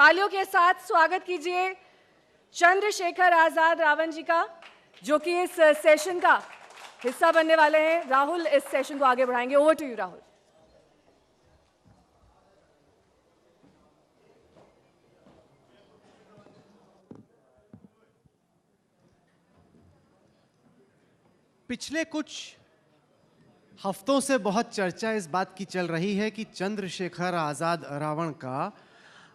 तालियों के साथ स्वागत कीजिए चंद्रशेखर आजाद रावण जी का, जो कि इस सेशन का हिस्सा बनने वाले हैं। राहुल इस सेशन को आगे बढ़ाएंगे। Over to you Rahul. पिछले कुछ हफ्तों से बहुत चर्चा इस बात की चल रही है कि चंद्रशेखर आजाद रावण का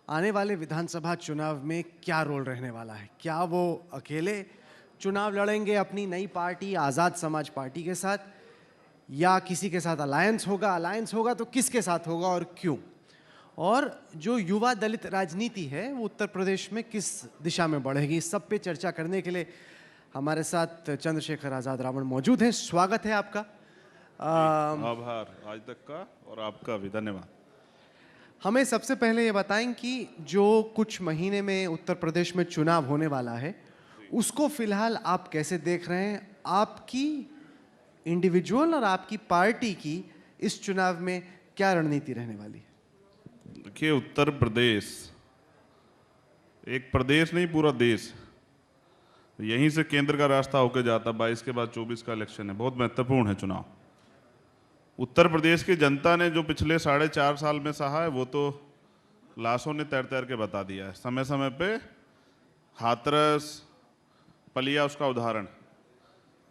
आने वाले विधानसभा चुनाव में क्या रोल रहने वाला है। क्या वो अकेले चुनाव लड़ेंगे अपनी नई पार्टी आज़ाद समाज पार्टी के साथ, या किसी के साथ अलायंस होगा तो किसके साथ होगा और क्यों, और जो युवा दलित राजनीति है वो उत्तर प्रदेश में किस दिशा में बढ़ेगी। इस सब पे चर्चा करने के लिए हमारे साथ चंद्रशेखर आजाद रावण मौजूद हैं। स्वागत है आपका। आभार आज तक का, और आपका भी धन्यवाद। हमें सबसे पहले ये बताएं कि जो कुछ महीने में उत्तर प्रदेश में चुनाव होने वाला है उसको फिलहाल आप कैसे देख रहे हैं। आपकी इंडिविजुअल और आपकी पार्टी की इस चुनाव में क्या रणनीति रहने वाली है। देखिए, उत्तर प्रदेश एक प्रदेश नहीं, पूरा देश, यहीं से केंद्र का रास्ता होकर जाता। 22 के बाद 24 का इलेक्शन है, बहुत महत्वपूर्ण है चुनाव। उत्तर प्रदेश की जनता ने जो पिछले 4.5 साल में सहा है वो तो लाशों ने तैर तैर के बता दिया है। समय समय पे हाथरस, पलिया उसका उदाहरण।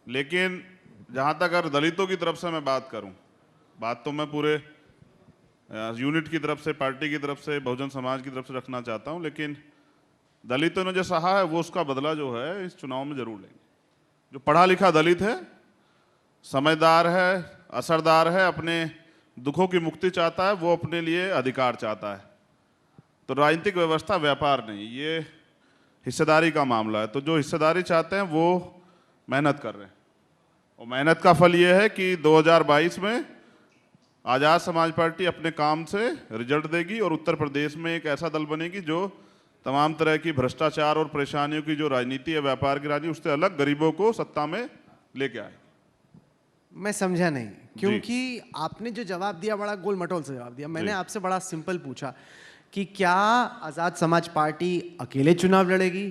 लेकिन जहाँ तक अगर दलितों की तरफ से मैं बात करूँ, बात तो मैं पूरे यूनिट की तरफ से, पार्टी की तरफ से, बहुजन समाज की तरफ से रखना चाहता हूँ, लेकिन दलितों ने जो सहा है वो उसका बदला जो है इस चुनाव में जरूर लेंगे। जो पढ़ा लिखा दलित है, समझदार है, असरदार है, अपने दुखों की मुक्ति चाहता है, वो अपने लिए अधिकार चाहता है। तो राजनीतिक व्यवस्था व्यापार नहीं, ये हिस्सेदारी का मामला है। तो जो हिस्सेदारी चाहते हैं वो मेहनत कर रहे हैं, और मेहनत का फल ये है कि 2022 में आज़ाद समाज पार्टी अपने काम से रिजल्ट देगी और उत्तर प्रदेश में एक ऐसा दल बनेगी जो तमाम तरह की भ्रष्टाचार और परेशानियों की जो राजनीति है, व्यापार की राजनीति, उससे अलग गरीबों को सत्ता में लेके आए। मैं समझा नहीं, क्योंकि आपने जो जवाब दिया बड़ा गोल मटोल से जवाब दिया। मैंने आपसे बड़ा सिंपल पूछा कि क्या आज़ाद समाज पार्टी अकेले चुनाव लड़ेगी,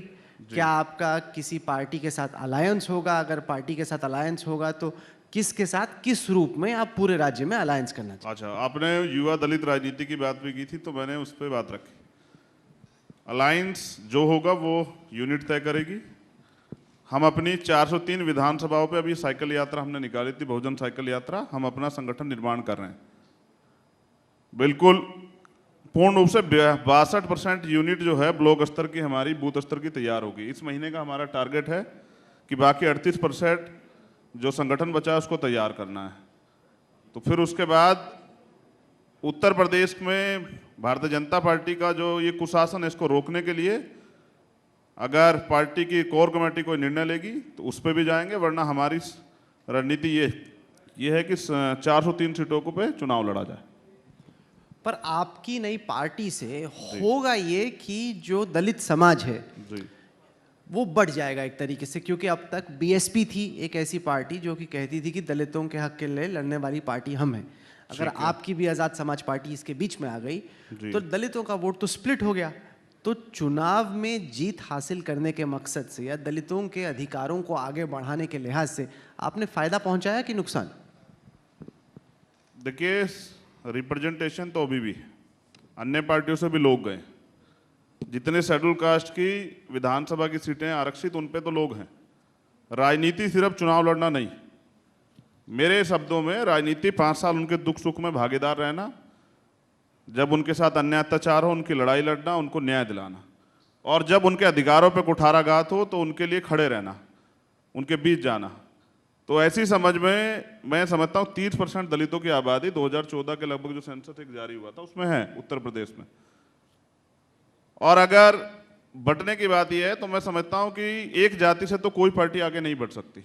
क्या आपका किसी पार्टी के साथ अलायंस होगा, अगर पार्टी के साथ अलायंस होगा तो किसके साथ, किस रूप में आप पूरे राज्य में अलायंस करना चाहिए। अच्छा, आपने युवा दलित राजनीति की बात भी की थी तो मैंने उस पर बात रखी। अलायंस जो होगा वो यूनिट तय करेगी। हम अपनी 403 विधानसभाओं पे अभी साइकिल यात्रा हमने निकाली थी, बहुजन साइकिल यात्रा। हम अपना संगठन निर्माण कर रहे हैं, बिल्कुल पूर्ण रूप से 62% यूनिट जो है ब्लॉक स्तर की, हमारी बूथ स्तर की तैयार होगी। इस महीने का हमारा टारगेट है कि बाकी 38% जो संगठन बचा है उसको तैयार करना है। तो फिर उसके बाद उत्तर प्रदेश में भारतीय जनता पार्टी का जो ये कुशासन है, इसको रोकने के लिए अगर पार्टी की कोर कमेटी कोई निर्णय लेगी तो उस पर भी जाएंगे, वरना हमारी रणनीति ये है कि 403 सीटों को पे चुनाव लड़ा जाए। पर आपकी नई पार्टी से होगा ये कि जो दलित समाज है जी, वो बढ़ जाएगा एक तरीके से, क्योंकि अब तक बीएसपी थी एक ऐसी पार्टी जो कि कहती थी कि दलितों के हक के लिए लड़ने वाली पार्टी हम हैं। अगर आपकी भी आज़ाद समाज पार्टी इसके बीच में आ गई तो दलितों का वोट तो स्प्लिट हो गया। तो चुनाव में जीत हासिल करने के मकसद से या दलितों के अधिकारों को आगे बढ़ाने के लिहाज से आपने फायदा पहुंचाया कि नुकसान। देखिए, रिप्रेजेंटेशन तो अभी भी अन्य पार्टियों से भी लोग गए। जितने शेड्यूल कास्ट की विधानसभा की सीटें आरक्षित, उन पे तो लोग हैं। राजनीति सिर्फ चुनाव लड़ना नहीं, मेरे शब्दों में राजनीति 5 साल उनके दुख सुख में भागीदार रहना, जब उनके साथ अन्याय अत्याचार हो उनकी लड़ाई लड़ना, उनको न्याय दिलाना, और जब उनके अधिकारों पे कुठाराघात हो तो उनके लिए खड़े रहना, उनके बीच जाना। तो ऐसी समझ में मैं समझता हूँ 30% दलितों की आबादी 2014 के लगभग जो सेंसस एक जारी हुआ था उसमें है उत्तर प्रदेश में। और अगर बंटने की बात यह है तो मैं समझता हूँ कि एक जाति से तो कोई पार्टी आगे नहीं बढ़ सकती।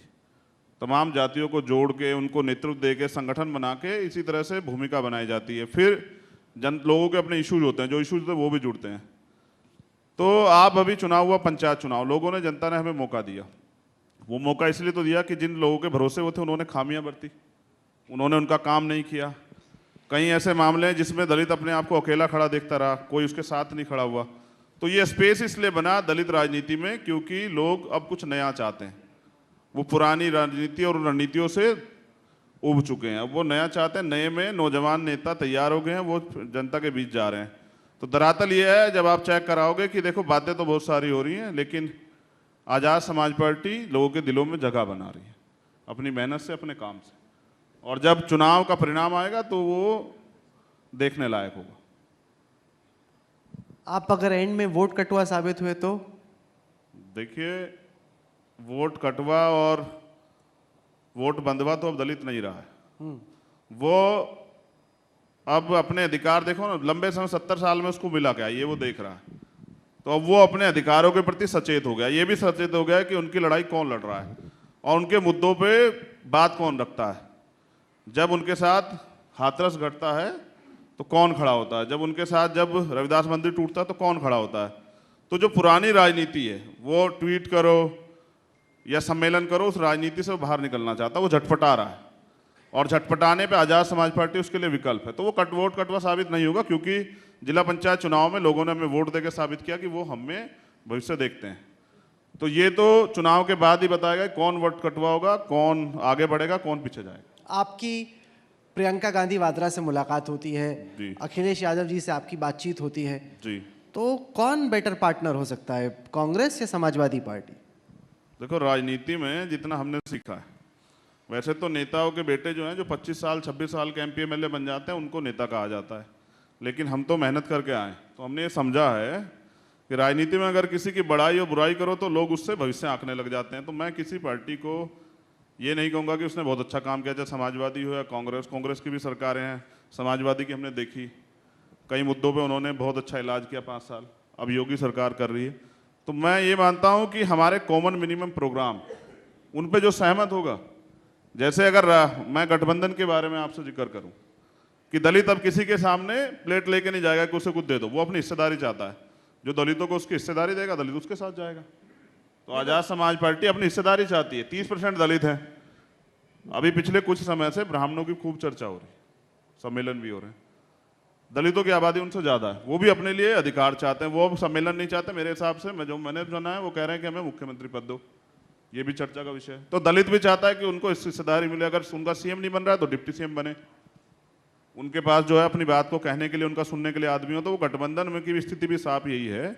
तमाम जातियों को जोड़ के, उनको नेतृत्व दे के, संगठन बना के इसी तरह से भूमिका बनाई जाती है। फिर लोगों के अपने इश्यूज होते हैं, जो इश्यूज होते हैं वो भी जुड़ते हैं। तो आप अभी चुनाव हुआ, पंचायत चुनाव, लोगों ने, जनता ने हमें मौका दिया। वो मौका इसलिए तो दिया कि जिन लोगों के भरोसे वो थे उन्होंने खामियां बरती, उन्होंने उनका काम नहीं किया। कई ऐसे मामले हैं जिसमें दलित अपने आप को अकेला खड़ा देखता रहा, कोई उसके साथ नहीं खड़ा हुआ। तो ये स्पेस इसलिए बना दलित राजनीति में क्योंकि लोग अब कुछ नया चाहते हैं। वो पुरानी राजनीति और रणनीतियों से उब चुके हैं, अब वो नया चाहते हैं। नए में नौजवान नेता तैयार हो गए हैं, वो जनता के बीच जा रहे हैं। तो दरअसल ये है, जब आप चेक कराओगे कि देखो बातें तो बहुत सारी हो रही हैं, लेकिन आज़ाद समाज पार्टी लोगों के दिलों में जगह बना रही है अपनी मेहनत से, अपने काम से। और जब चुनाव का परिणाम आएगा तो वो देखने लायक होगा। आप अगर एंड में वोट कटुआ साबित हुए तो? देखिए, वोट कटवा और वोट बंधवा तो अब दलित नहीं रहा है। वो अब अपने अधिकार, देखो ना, लंबे समय 70 साल में उसको मिला क्या, ये वो देख रहा है। तो अब वो अपने अधिकारों के प्रति सचेत हो गया, ये भी सचेत हो गया कि उनकी लड़ाई कौन लड़ रहा है और उनके मुद्दों पे बात कौन रखता है। जब उनके साथ हाथरस घटता है तो कौन खड़ा होता है, जब उनके साथ जब रविदास मंदिर टूटता है तो कौन खड़ा होता है। तो जो पुरानी राजनीति है, वो ट्वीट करो या सम्मेलन करो, उस राजनीति से वो बाहर निकलना चाहता है, वो झटपटा रहा है। और झटपटाने पे आज़ाद समाज पार्टी उसके लिए विकल्प है। तो वो वोट कटवा साबित नहीं होगा, क्योंकि जिला पंचायत चुनाव में लोगों ने हमें वोट देकर साबित किया कि वो हमें भविष्य देखते हैं। तो ये तो चुनाव के बाद ही बताएगा कौन वोट कटवा होगा, कौन आगे बढ़ेगा, कौन पीछे जाएगा। आपकी प्रियंका गांधी वाड्रा से मुलाकात होती है, अखिलेश यादव जी से आपकी बातचीत होती है जी, तो कौन बेटर पार्टनर हो सकता है, कांग्रेस या समाजवादी पार्टी? देखो, राजनीति में जितना हमने सीखा है, वैसे तो नेताओं के बेटे जो हैं, जो 25 साल 26 साल के MP MLA बन जाते हैं, उनको नेता कहा जाता है। लेकिन हम तो मेहनत करके आए, तो हमने ये समझा है कि राजनीति में अगर किसी की बड़ाई और बुराई करो तो लोग उससे भविष्य आंकने लग जाते हैं। तो मैं किसी पार्टी को ये नहीं कहूँगा कि उसने बहुत अच्छा काम किया, चाहे समाजवादी हो या कांग्रेस की भी सरकारें हैं। समाजवादी की हमने देखी, कई मुद्दों पे उन्होंने बहुत अच्छा इलाज किया 5 साल, अब योगी सरकार कर रही है। तो मैं ये मानता हूँ कि हमारे कॉमन मिनिमम प्रोग्राम, उन पे जो सहमत होगा, जैसे अगर मैं गठबंधन के बारे में आपसे जिक्र करूँ कि दलित अब किसी के सामने प्लेट लेके नहीं जाएगा कि उसे कुछ दे दो, वो अपनी हिस्सेदारी चाहता है। जो दलितों को उसकी हिस्सेदारी देगा, दलित उसके साथ जाएगा। तो आज़ाद समाज पार्टी अपनी हिस्सेदारी चाहती है। 30% दलित हैं। अभी पिछले कुछ समय से ब्राह्मणों की खूब चर्चा हो रही, सम्मेलन भी हो रहे हैं। दलितों की आबादी उनसे ज़्यादा है, वो भी अपने लिए अधिकार चाहते हैं। वो सम्मेलन नहीं चाहते मेरे हिसाब से, मैंने सुना है, वो कह रहे हैं कि हमें मुख्यमंत्री पद दो, ये भी चर्चा का विषय है। तो दलित भी चाहता है कि उनको हिस्सेदारी मिले। अगर उनका CM नहीं बन रहा है तो डिप्टी CM बने, उनके पास जो है अपनी बात को कहने के लिए, उनका सुनने के लिए आदमी हो। तो वो गठबंधन में की स्थिति भी साफ यही है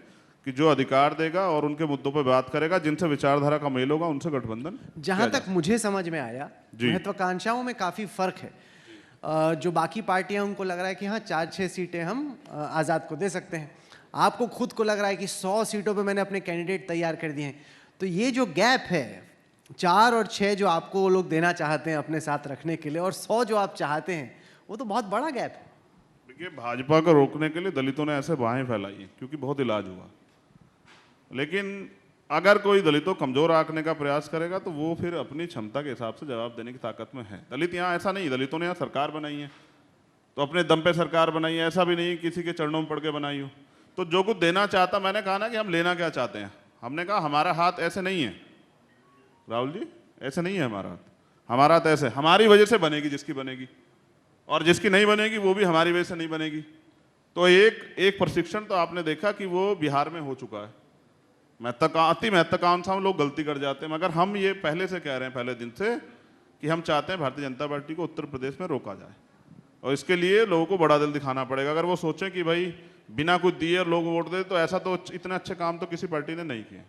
कि जो अधिकार देगा और उनके मुद्दों पर बात करेगा, जिनसे विचारधारा का मेल होगा, उनसे गठबंधन। जहां तक मुझे समझ में आया, महत्वाकांक्षाओं में काफी फर्क है। जो बाकी पार्टियां, उनको लग रहा है कि हाँ 4-6 सीटें हम आज़ाद को दे सकते हैं। आपको खुद को लग रहा है कि 100 सीटों पे मैंने अपने कैंडिडेट तैयार कर दिए हैं। तो ये जो गैप है, 4 और 6 जो आपको वो लोग देना चाहते हैं अपने साथ रखने के लिए, और 100 जो आप चाहते हैं, वो तो बहुत बड़ा गैप है। देखिए, भाजपा को रोकने के लिए दलितों ने ऐसे बाहें फैलाई हैं क्योंकि बहुत इलाज हुआ। लेकिन अगर कोई दलितों कमजोर आंकने का प्रयास करेगा तो वो फिर अपनी क्षमता के हिसाब से जवाब देने की ताकत में है। दलित यहाँ ऐसा नहीं, दलितों ने यहाँ सरकार बनाई है तो अपने दम पे सरकार बनाई है, ऐसा भी नहीं किसी के चरणों में पड़ के बनाई हो। तो जो कुछ देना चाहता, मैंने कहा ना कि हम लेना क्या चाहते हैं। हमने कहा हमारा हाथ ऐसे नहीं है, राहुल जी, ऐसे नहीं है हमारा हाथ। हमारा हाथ ऐसे, हमारी वजह से बनेगी जिसकी बनेगी, और जिसकी नहीं बनेगी वो भी हमारी वजह से नहीं बनेगी। तो एक प्रशिक्षण तो आपने देखा कि वो बिहार में हो चुका है। अति महत्वाकांक्षा लोग गलती कर जाते हैं, मगर हम ये पहले से कह रहे हैं, पहले दिन से, कि हम चाहते हैं भारतीय जनता पार्टी को उत्तर प्रदेश में रोका जाए। और इसके लिए लोगों को बड़ा दिल दिखाना पड़ेगा। अगर वो सोचें कि भाई बिना कुछ दिए और लोग वोट दे, तो ऐसा तो इतने अच्छे काम तो किसी पार्टी ने नहीं किए।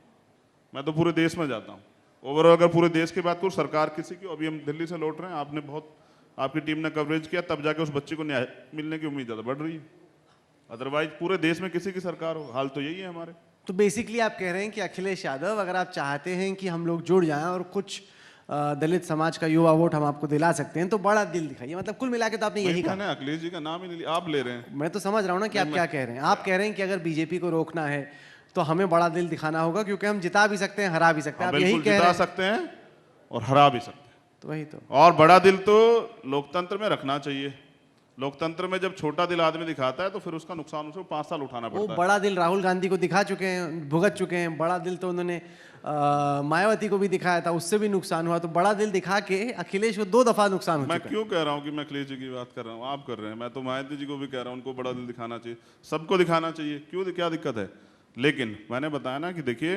मैं तो पूरे देश में जाता हूँ, ओवरऑल अगर पूरे देश की बात करूँ, सरकार किसी की, अभी हम दिल्ली से लौट रहे हैं, आपने बहुत, आपकी टीम ने कवरेज किया, तब जाके उस बच्चे को न्याय मिलने की उम्मीद ज़्यादा बढ़ रही है। अदरवाइज पूरे देश में किसी की सरकार हो, हाल तो यही है हमारे। तो बेसिकली आप कह रहे हैं कि अखिलेश यादव, अगर आप चाहते हैं कि हम लोग जुड़ जाएं और कुछ दलित समाज का युवा वोट हम आपको दिला सकते हैं, तो बड़ा दिल दिखाइए। मतलब कुल मिला के तो आपने यही कहा। अखिलेश जी का नाम ही नहीं लिया, आप ले रहे हैं। मैं तो समझ रहा हूँ ना कि आप क्या कह रहे हैं। आप कह रहे हैं कि अगर बीजेपी को रोकना है तो हमें बड़ा दिल दिखाना होगा, क्योंकि हम जिता भी सकते हैं, हरा भी सकते हैं। आप यही कह रहे हैं। जिता सकते हैं और हरा भी सकते हैं। तो वही तो। और बड़ा दिल तो लोकतंत्र में रखना चाहिए। लोकतंत्र में जब छोटा दिल आदमी दिखाता है तो फिर उसका नुकसान उसे 5 साल उठाना पड़ता है। वो बड़ा दिल राहुल गांधी को दिखा चुके हैं, भुगत चुके हैं। बड़ा दिल तो उन्होंने मायावती को भी दिखाया था, उससे भी नुकसान हुआ। तो बड़ा दिल दिखा के अखिलेश को 2 दफा नुकसान हो चुका है। मैं क्यों कह रहा हूँ कि मैं अखिलेश जी की बात कर रहा हूँ, आप कर रहे हैं। मैं तो मायावती जी को भी कह रहा हूँ, उनको बड़ा दिल दिखाना चाहिए, सबको दिखाना चाहिए। क्यों, क्या दिक्कत है? लेकिन मैंने बताया ना कि देखिए,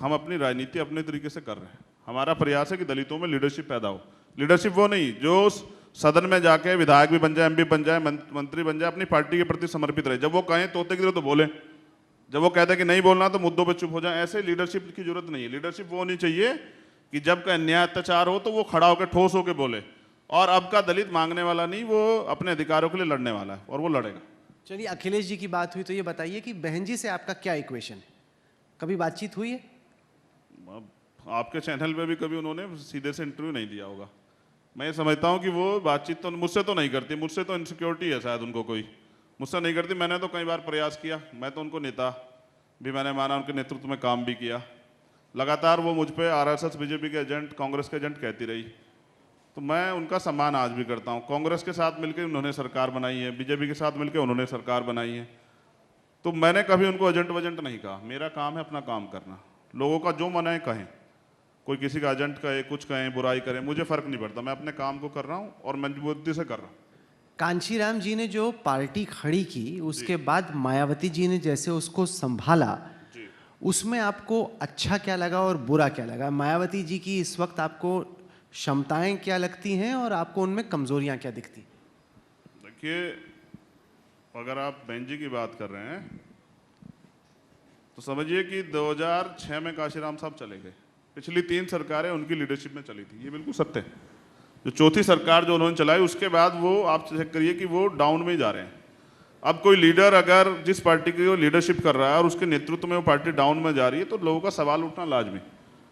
हम अपनी राजनीति अपने तरीके से कर रहे हैं। हमारा प्रयास है कि दलितों में लीडरशिप पैदा हो। लीडरशिप वो नहीं जो सदन में जाके विधायक भी बन जाए, एमपी बन जाए, मंत्री बन जाए, अपनी पार्टी के प्रति समर्पित रहे। जब वो कहें तोते की तरह तो बोले, जब वो कहते हैं कि नहीं बोलना तो मुद्दों पे चुप हो जाए। ऐसे लीडरशिप की जरूरत नहीं है। लीडरशिप वो होनी चाहिए कि जब का अन्याय अत्याचार हो तो वो खड़ा होकर ठोस होकर बोले, और अब का दलित मांगने वाला नहीं, वो अपने अधिकारों के लिए लड़ने वाला है और वो लड़ेगा। चलिए, अखिलेश जी की बात हुई तो ये बताइए कि बहन जी से आपका क्या इक्वेशन है? कभी बातचीत हुई है? अब आपके चैनल पे भी कभी उन्होंने सीधे से इंटरव्यू नहीं दिया होगा। मैं ये समझता हूँ कि वो बातचीत तो मुझसे तो नहीं करती। मुझसे तो इनसिक्योरिटी है शायद उनको, कोई मुझसे नहीं करती। मैंने तो कई बार प्रयास किया, मैं तो उनको नेता भी मैंने माना, उनके नेतृत्व में काम भी किया। लगातार वो मुझ पे आरएसएस, बीजेपी के एजेंट, कांग्रेस के एजेंट कहती रही, तो मैं उनका सम्मान आज भी करता हूँ। कांग्रेस के साथ मिलकर उन्होंने सरकार बनाई है, बीजेपी के साथ मिलकर उन्होंने सरकार बनाई है, तो मैंने कभी उनको एजेंट वजेंट नहीं कहा। मेरा काम है अपना काम करना। लोगों का जो मन है कहें, कोई किसी का एजेंट कहे, कुछ कहें, बुराई करें, मुझे फर्क नहीं पड़ता। मैं अपने काम को कर रहा हूँ और मजबूती से कर रहा हूँ। कांशीराम जी ने जो पार्टी खड़ी की, उसके बाद मायावती जी ने जैसे उसको संभाला, उसमें आपको अच्छा क्या लगा और बुरा क्या लगा? मायावती जी की इस वक्त आपको क्षमताएं क्या लगती हैं और आपको उनमें कमजोरियां क्या दिखती? देखिए, अगर आप बहन जी की बात कर रहे हैं तो समझिए कि 2006 में काशीराम साहब चले गए। पिछली 3 सरकारें उनकी लीडरशिप में चली थी, ये बिल्कुल सत्य है। जो चौथी सरकार जो उन्होंने चलाई, उसके बाद वो आप चेक करिए कि वो डाउन में ही जा रहे हैं। अब कोई लीडर अगर जिस पार्टी की वो लीडरशिप कर रहा है और उसके नेतृत्व में वो पार्टी डाउन में जा रही है, तो लोगों का सवाल उठना लाजमी।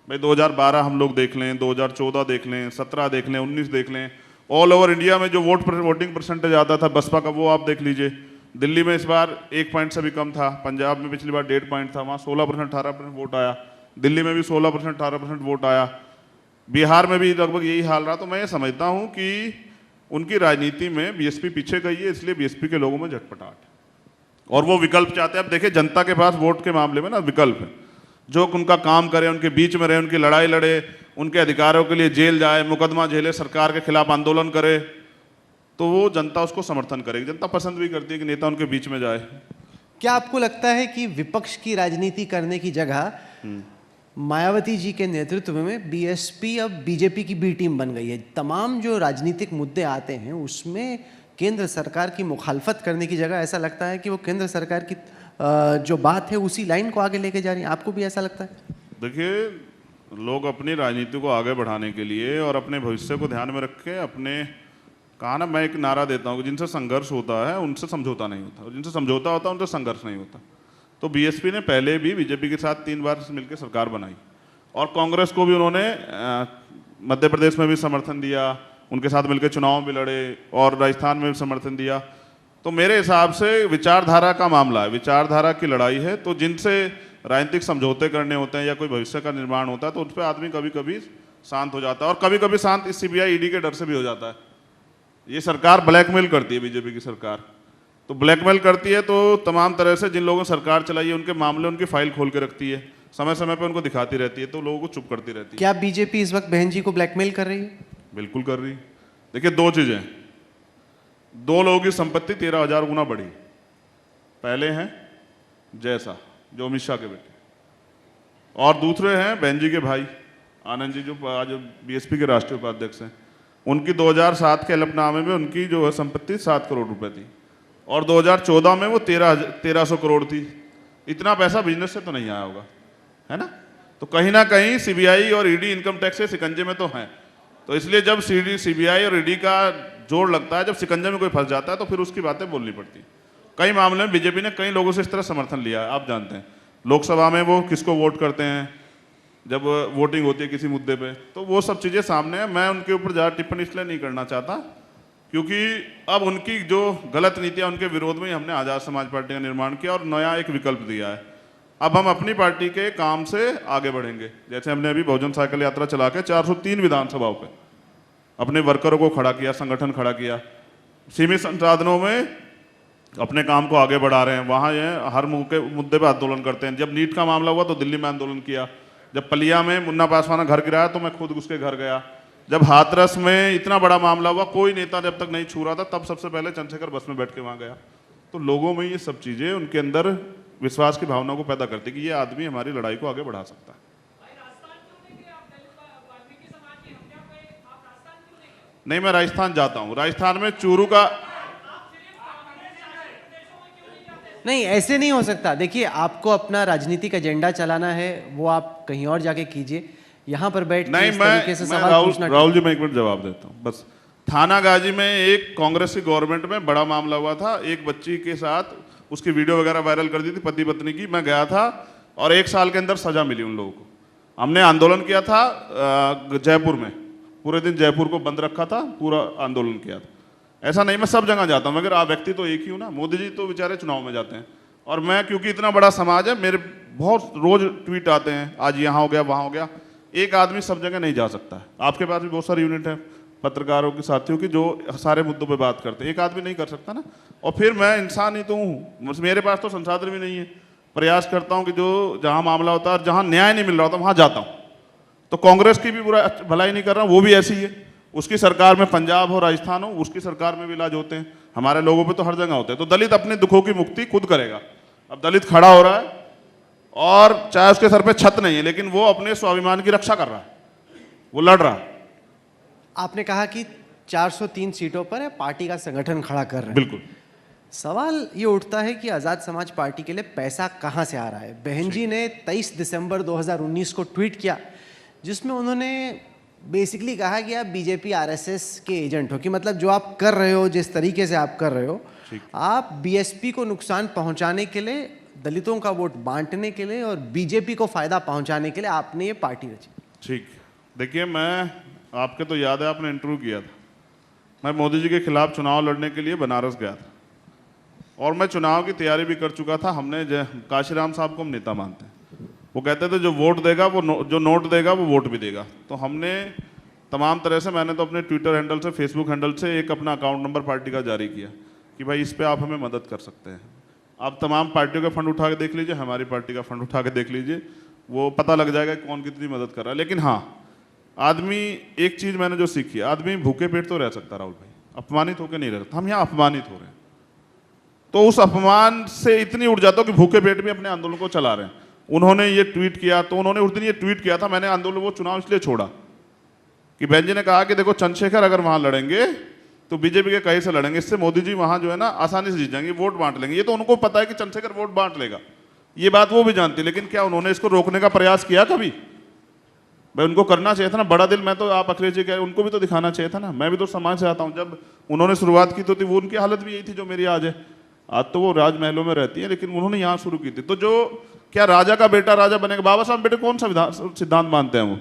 भाई 2012 हम लोग देख लें, 2014 देख लें, 17 देख लें, 19 देख लें, ऑल ओवर इंडिया में जो वोटिंग परसेंटेज आता था बसपा का, वो आप देख लीजिए। दिल्ली में इस बार 1 पॉइंट से भी कम था, पंजाब में पिछली बार 1.5 पॉइंट था, वहाँ 16% 18% वोट आया, दिल्ली में भी 16% 18% वोट आया, बिहार में भी लगभग यही हाल रहा। तो मैं ये समझता हूँ कि उनकी राजनीति में बीएसपी पीछे गई है, इसलिए बीएसपी के लोगों में झटपटाहट है और वो विकल्प चाहते हैं। अब देखिए, जनता के पास वोट के मामले में ना विकल्प है, जो उनका काम करे, उनके बीच में रहे, उनकी लड़ाई लड़े, उनके अधिकारों के लिए जेल जाए, मुकदमा झेले, सरकार के खिलाफ आंदोलन करे, तो वो जनता उसको समर्थन करेगी। जनता पसंद भी करती है कि नेता उनके बीच में जाए। क्या आपको लगता है कि विपक्ष की राजनीति करने की जगह मायावती जी के नेतृत्व में बीएसपी अब बीजेपी की बी टीम बन गई है? तमाम जो राजनीतिक मुद्दे आते हैं उसमें केंद्र सरकार की मुखालफत करने की जगह ऐसा लगता है कि वो केंद्र सरकार की जो बात है उसी लाइन को आगे लेके जा रही है। आपको भी ऐसा लगता है? देखिए, लोग अपनी राजनीति को आगे बढ़ाने के लिए और अपने भविष्य को ध्यान में रख के अपने, कहा ना, मैं एक नारा देता हूँ कि जिनसे संघर्ष होता है उनसे समझौता नहीं होता, और जिनसे समझौता होता है उनसे संघर्ष नहीं होता। तो बीएसपी ने पहले भी बीजेपी के साथ 3 बार मिलकर सरकार बनाई और कांग्रेस को भी उन्होंने मध्य प्रदेश में भी समर्थन दिया, उनके साथ मिलकर चुनाव भी लड़े और राजस्थान में भी समर्थन दिया। तो मेरे हिसाब से विचारधारा का मामला है, विचारधारा की लड़ाई है। तो जिनसे राजनीतिक समझौते करने होते हैं या कोई भविष्य का निर्माण होता है तो उस पर आदमी कभी कभी शांत हो जाता है, और कभी कभी शांत इस सीबीआई ईडी के डर से भी हो जाता है। ये सरकार ब्लैकमेल करती है, बीजेपी की सरकार तो ब्लैकमेल करती है, तो तमाम तरह से जिन लोगों ने सरकार चलाई है उनके मामले, उनकी फाइल खोल के रखती है, समय समय पर उनको दिखाती रहती है, तो लोगों को चुप करती रहती है। क्या बीजेपी इस वक्त बहन जी को ब्लैकमेल कर रही है? बिल्कुल कर रही। देखिए, 2 चीजें, 2 लोगों की संपत्ति 13,000 गुना बढ़ी। पहले हैं जैसा, जो अमित शाह के बेटे, और दूसरे हैं बहन जी के भाई आनंद जी, जो आज बीएसपी के राष्ट्रीय उपाध्यक्ष हैं। उनकी 2007 के हलफनामे में उनकी जो है संपत्ति 7 करोड़ रुपए थी और 2014 में वो 1300 करोड़ थी। इतना पैसा बिजनेस से तो नहीं आया होगा, है ना? तो कहीं ना कहीं सीबीआई और ईडी इनकम टैक्स के शिकंजे में तो हैं। तो इसलिए जब सीबीआई और ईडी का जोड़ लगता है, जब शिकंजे में कोई फंस जाता है तो फिर उसकी बातें बोलनी पड़ती है। कई मामले में बीजेपी ने कई लोगों से इस तरह समर्थन लिया है। आप जानते हैं लोकसभा में वो किसको वोट करते हैं जब वोटिंग होती है किसी मुद्दे पे, तो वो सब चीज़ें सामने हैं। मैं उनके ऊपर ज़्यादा टिप्पणी इसलिए नहीं करना चाहता क्योंकि अब उनकी जो गलत नीतियाँ, उनके विरोध में ही हमने आज़ाद समाज पार्टी का निर्माण किया और नया एक विकल्प दिया है। अब हम अपनी पार्टी के काम से आगे बढ़ेंगे। जैसे हमने अभी बहुजन साइकिल यात्रा चला के 403 विधानसभाओं पे अपने वर्करों को खड़ा किया, संगठन खड़ा किया, सीमित संसाधनों में अपने काम को आगे बढ़ा रहे हैं। वहाँ ये हर मुद्दे पर आंदोलन करते हैं। जब नीट का मामला हुआ तो दिल्ली में आंदोलन किया, जब पलिया में मुन्ना पासवान घर गिराया तो मैं खुद उसके घर गया, जब हाथरस में इतना बड़ा मामला हुआ कोई नेता जब तक नहीं छू रहा था तब सबसे पहले चंद्रशेखर बस में बैठ के वहाँ गया। तो लोगों में ये सब चीज़ें, उनके अंदर विश्वास की भावना को पैदा करती है कि ये आदमी हमारी लड़ाई को आगे बढ़ा सकता है। नहीं, मैं राजस्थान जाता हूँ। राजस्थान में चूरू का नहीं, ऐसे नहीं हो सकता। देखिए, आपको अपना राजनीतिक एजेंडा चलाना है, वो आप कहीं और जाके कीजिए। यहाँ पर बैठ के नहीं, इस तरीके से मैं सवाल पूछना राहुल जी, मैं एक मिनट जवाब देता हूँ बस। थाना गाजी में एक कांग्रेस की गवर्नमेंट में बड़ा मामला हुआ था, एक बच्ची के साथ उसकी वीडियो वगैरह वायरल कर दी थी, पति पत्नी की। मैं गया था और 1 साल के अंदर सजा मिली उन लोगों को। हमने आंदोलन किया था जयपुर में, पूरे दिन जयपुर को बंद रखा था, पूरा आंदोलन किया था। ऐसा नहीं मैं सब जगह जाता हूँ, मगर आप व्यक्ति तो एक ही हूँ ना। मोदी जी तो बेचारे चुनाव में जाते हैं, और मैं क्योंकि इतना बड़ा समाज है, मेरे बहुत रोज ट्वीट आते हैं, आज यहाँ हो गया वहाँ हो गया। एक आदमी सब जगह नहीं जा सकता है। आपके पास भी बहुत सारी यूनिट है पत्रकारों के साथियों की जो सारे मुद्दों पे बात करते हैं, एक आदमी नहीं कर सकता ना। और फिर मैं इंसान ही तो हूँ, मेरे पास तो संसाधन भी नहीं है। प्रयास करता हूँ कि जो जहाँ मामला होता है और जहाँ न्याय नहीं मिल रहा होता वहाँ जाता हूँ। तो कांग्रेस की भी बुरा भलाई नहीं कर रहा हूँ, वो भी ऐसी है। उसकी सरकार में पंजाब हो, राजस्थान हो, उसकी सरकार में भी इलाज होते हैं। हमारे लोगों पे तो हर जगह होते हैं। तो दलित अपने दुखों की मुक्ति खुद करेगा। अब दलित खड़ा हो रहा है और चाहे उसके सर पे छत नहीं है, लेकिन वो अपने स्वाभिमान की रक्षा कर रहा है, वो लड़ रहा है। आपने कहा कि 403 सीटों पर है, पार्टी का संगठन खड़ा कर रहे हैं। बिल्कुल। सवाल ये उठता है कि आज़ाद समाज पार्टी के लिए पैसा कहाँ से आ रहा है। बहन जी ने 23 दिसंबर 2019 को ट्वीट किया, जिसमें उन्होंने बेसिकली कहा कि आप बीजेपी आरएसएस के एजेंट हो, कि मतलब जो आप कर रहे हो, जिस तरीके से आप कर रहे हो, आप बीएसपी को नुकसान पहुंचाने के लिए, दलितों का वोट बांटने के लिए और बीजेपी को फायदा पहुंचाने के लिए आपने ये पार्टी रची। ठीक, देखिए, मैं आपके तो याद है आपने इंटरव्यू किया था, मैं मोदी जी के खिलाफ चुनाव लड़ने के लिए बनारस गया था और मैं चुनाव की तैयारी भी कर चुका था। हमने काशीराम साहब को हम नेता मानते हैं। वो कहते थे जो वोट देगा वो जो नोट देगा वो वोट भी देगा। तो हमने तमाम तरह से, मैंने तो अपने ट्विटर हैंडल से, फेसबुक हैंडल से एक अपना अकाउंट नंबर पार्टी का जारी किया कि भाई इस पे आप हमें मदद कर सकते हैं। आप तमाम पार्टियों का फंड उठा के देख लीजिए, हमारी पार्टी का फंड उठा के देख लीजिए, वो पता लग जाएगा कि कौन कितनी मदद कर रहा है। लेकिन हाँ, आदमी, एक चीज़ मैंने जो सीखी, आदमी भूखे पेट तो रह सकता राहुल भाई, अपमानित होकर नहीं रह सकता। हम यहाँ अपमानित हो रहे हैं, तो उस अपमान से इतनी उठ जाता हूँ कि भूखे पेट में अपने आंदोलन को चला रहे हैं। उन्होंने ये ट्वीट किया, तो उन्होंने उस दिन ये ट्वीट किया था, मैंने आंदोलन, वो चुनाव इसलिए छोड़ा कि बहन जी ने कहा कि देखो चंद्रशेखर अगर वहां लड़ेंगे तो बीजेपी के कहीं से लड़ेंगे, इससे मोदी जी वहां जो है ना आसानी से जीत जाएंगे, वोट बांट लेंगे। ये तो उनको पता है कि चंद्रशेखर वोट बांट लेगा, ये बात वो भी जानती। लेकिन क्या उन्होंने इसको रोकने का प्रयास किया कभी? भाई उनको करना चाहिए था ना, बड़ा दिल। मैं तो, आप अखिलेश जी कह रहे, उनको भी तो दिखाना चाहिए था ना। मैं भी तो समाज से आता हूँ, जब उन्होंने शुरुआत की तो वो उनकी हालत भी यही थी जो मेरी आज है। आज तो वो राजमहलों में रहती है, लेकिन उन्होंने यहाँ शुरू की थी। तो जो क्या राजा का बेटा राजा बनेगा, बाबा साहब बेटे कौन सा सिद्धांत मानते हैं वो?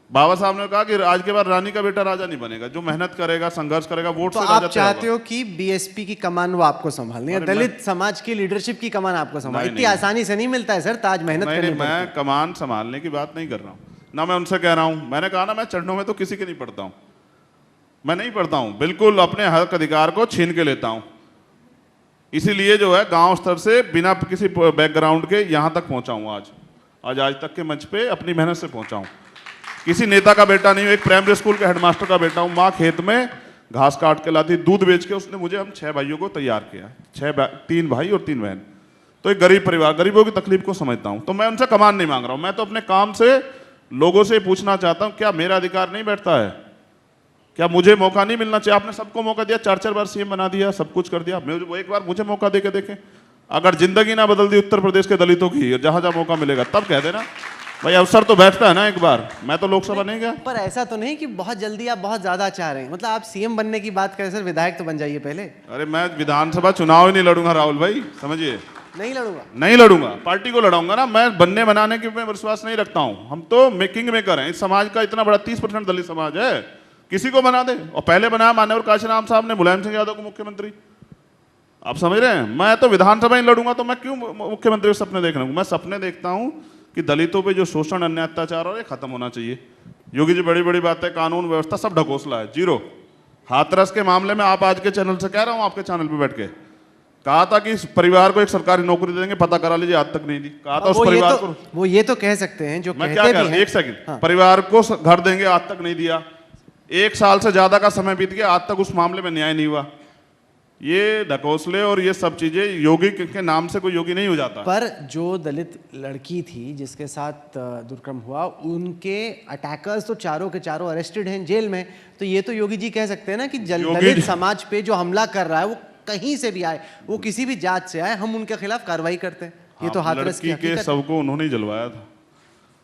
बाबा साहब ने कहा कि आज के बाद रानी का बेटा राजा नहीं बनेगा, जो मेहनत करेगा, संघर्ष करेगा, वोट तो से आप राजा चाहते हो कि बीएसपी की कमान वो आपको संभालनी है, दलित समाज की लीडरशिप की कमान आपको संभालनी? इतनी आसानी से नहीं मिलता है सर ताज, मेहनत करनी पड़ती है। मैं कमान संभालने की बात नहीं कर रहा हूँ ना, मैं उनसे कह रहा हूँ। मैंने कहा ना, मैं चरणों में तो किसी के नहीं पढ़ता हूँ, मैं नहीं पढ़ता हूँ, बिल्कुल अपने हक अधिकार को छीन के लेता हूँ। इसीलिए जो है गांव स्तर से बिना किसी बैकग्राउंड के यहाँ तक पहुँचा हूँ। आज तक के मंच पे अपनी मेहनत से पहुँचा हूँ। किसी नेता का बेटा नहीं हूँ, एक प्राइमरी स्कूल के हेडमास्टर का बेटा हूँ। माँ खेत में घास काट के लाती, दूध बेच के उसने मुझे, हम 6 भाइयों को तैयार किया, 3 भाई और 3 बहन। तो एक गरीब परिवार, गरीबों की तकलीफ को समझता हूँ। तो मैं उनसे कमान नहीं मांग रहा हूँ, मैं तो अपने काम से लोगों से पूछना चाहता हूँ, क्या मेरा अधिकार नहीं बैठता है? क्या मुझे मौका नहीं मिलना चाहिए? आपने सबको मौका दिया, 4 बार सीएम बना दिया, सब कुछ कर दिया। मैं एक बार मुझे मौका दे के देखें। अगर जिंदगी ना बदल दी उत्तर प्रदेश के दलितों की, जहां जहां मौका मिलेगा तब कह देना भाई, अवसर तो बैठता है ना एक बार। मैं तो लोकसभा नहीं गया। पर ऐसा तो नहीं कि बहुत जल्दी आप बहुत ज्यादा चाह रहे हैं, मतलब आप सीएम बनने की बात करें सर, विधायक तो बन जाइए पहले। अरे मैं विधानसभा चुनाव ही नहीं लड़ूंगा राहुल भाई, समझिए। नहीं लड़ूंगा? नहीं लड़ूंगा, पार्टी को लड़ाऊंगा ना। मैं बनने बनाने के में विश्वास नहीं रखता हूं। हम तो मेकिंग मेकर हैं। इस समाज का इतना बड़ा 30% दलित समाज है, किसी को बना दे। और पहले बनाया मान्यवर काशीराम साहब ने मुलायम सिंह यादव को मुख्यमंत्री। आप समझ रहे हैं? मैं तो विधानसभा ही लड़ूंगा, तो मैं क्यों मुख्यमंत्री के सपने देख रहा हूँ? मैं सपने देखता हूँ कि दलितों पे जो शोषण, अन्याय, अत्याचार और ये खत्म होना चाहिए। योगी जी बड़ी बड़ी बातें, कानून व्यवस्था सब ढकोसला है, जीरो। हाथरस के मामले में आप आज के चैनल से कह रहा हूँ, आपके चैनल पे बैठ के कहा था कि इस परिवार को एक सरकारी नौकरी देंगे, पता करा लीजिए, आज तक नहीं दी। कहा था उस परिवार को, वो ये तो कह सकते हैं जो मैं कहते क्या भी हैं। एक सेकंड, परिवार को घर देंगे, आज तक नहीं दिया। 1 साल से ज्यादा का समय बीत गया, आज तक उस मामले में न्याय नहीं हुआ। ये ढकोसले और ये सब चीजें योगी के नाम से कोई योगी नहीं हो जाता। पर जो दलित लड़की थी जिसके साथ दुष्कर्म हुआ, उनके अटैकर्स तो चारों के चारों अरेस्टेड हैं, जेल में। तो ये तो योगी जी कह सकते हैं ना कि दलित समाज पे जो हमला कर रहा है वो कहीं से भी आए, वो किसी भी जात से आए, हम उनके खिलाफ कार्रवाई करते हैं। ये तो हाथरस की लड़की के सबको उन्होंने ही जलवाया था